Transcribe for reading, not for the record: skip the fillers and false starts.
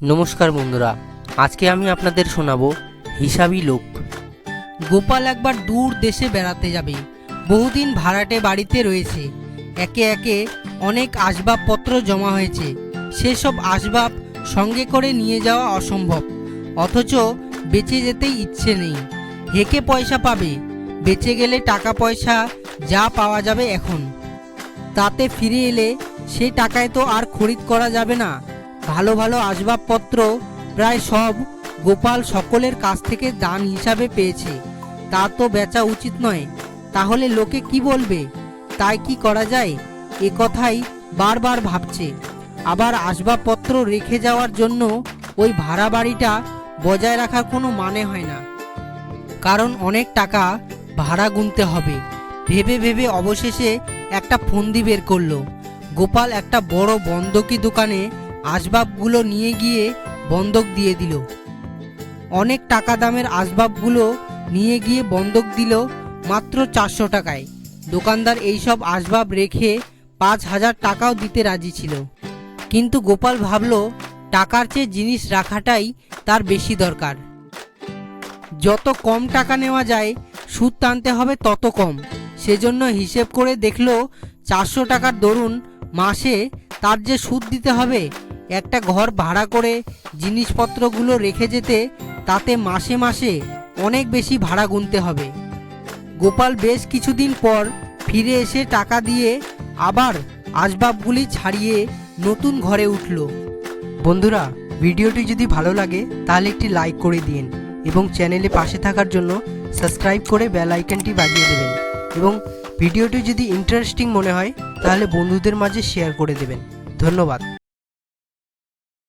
নমস্কার বন্ধুরা, আজকে আমি আপনাদের শোনাবো হিসাবি লোক। গোপাল একবার দূর দেশে বেড়াতে যাবে। বহুদিন ভাড়াটে বাড়িতে রয়েছে। একে একে অনেক আসবাবপত্র জমা হয়েছে। সেসব আসবাব সঙ্গে করে নিয়ে যাওয়া অসম্ভব, অথচ বেঁচে যেতেই ইচ্ছে নেই। হেঁকে পয়সা পাবে, বেঁচে গেলে টাকা পয়সা যা পাওয়া যাবে এখন, তাতে ফিরে এলে সে টাকায় তো আর খরিদ করা যাবে না। ভালো ভালো আসবাবপত্র প্রায় সব গোপাল সকলের কাছ থেকে দান হিসাবে পেয়েছে। তা তো বেচা উচিত নয়, তাহলে লোকে কি বলবে? তাই কি করা যায়, এ কথাই বারবার ভাবছে। আবার আসবাবপত্র রেখে যাওয়ার জন্য ওই ভাড়া বাড়িটা বজায় রাখার কোনো মানে হয় না, কারণ অনেক টাকা ভাড়া গুনতে হবে। ভেবে ভেবে অবশেষে একটা ফন্দি বের করলো। গোপাল একটা বড় বন্ধকি দোকানে আসবাবগুলো নিয়ে গিয়ে বন্ধক দিয়ে দিল। অনেক টাকা দামের আসবাবগুলো নিয়ে গিয়ে বন্ধক দিল মাত্র 400 টাকায়। দোকানদার এইসব আসবাব রেখে 5000 টাকাও দিতে রাজি ছিল। কিন্তু গোপাল ভাবল, টাকার চেয়ে জিনিস রাখাটাই তার বেশি দরকার। যত কম টাকা নেওয়া যায় সুদ টানতে হবে তত কম। সেজন্য হিসেব করে দেখলো 400 টাকার দরুন মাসে তার যে সুদ দিতে হবে, একটা ঘর ভাড়া করে জিনিসপত্রগুলো রেখে যেতে তাতে মাসে মাসে অনেক বেশি ভাড়া গুনতে হবে। গোপাল বেশ কিছুদিন পর ফিরে এসে টাকা দিয়ে আবার আসবাবগুলি ছাড়িয়ে নতুন ঘরে উঠল। বন্ধুরা, ভিডিওটি যদি ভালো লাগে তাহলে একটি লাইক করে দিন এবং চ্যানেলে পাশে থাকার জন্য সাবস্ক্রাইব করে বেল আইকনটি বাজিয়ে দেবেন, এবং ভিডিওটি যদি ইন্টারেস্টিং মনে হয় তাহলে বন্ধুদের মাঝে শেয়ার করে দেবেন। ধন্যবাদ।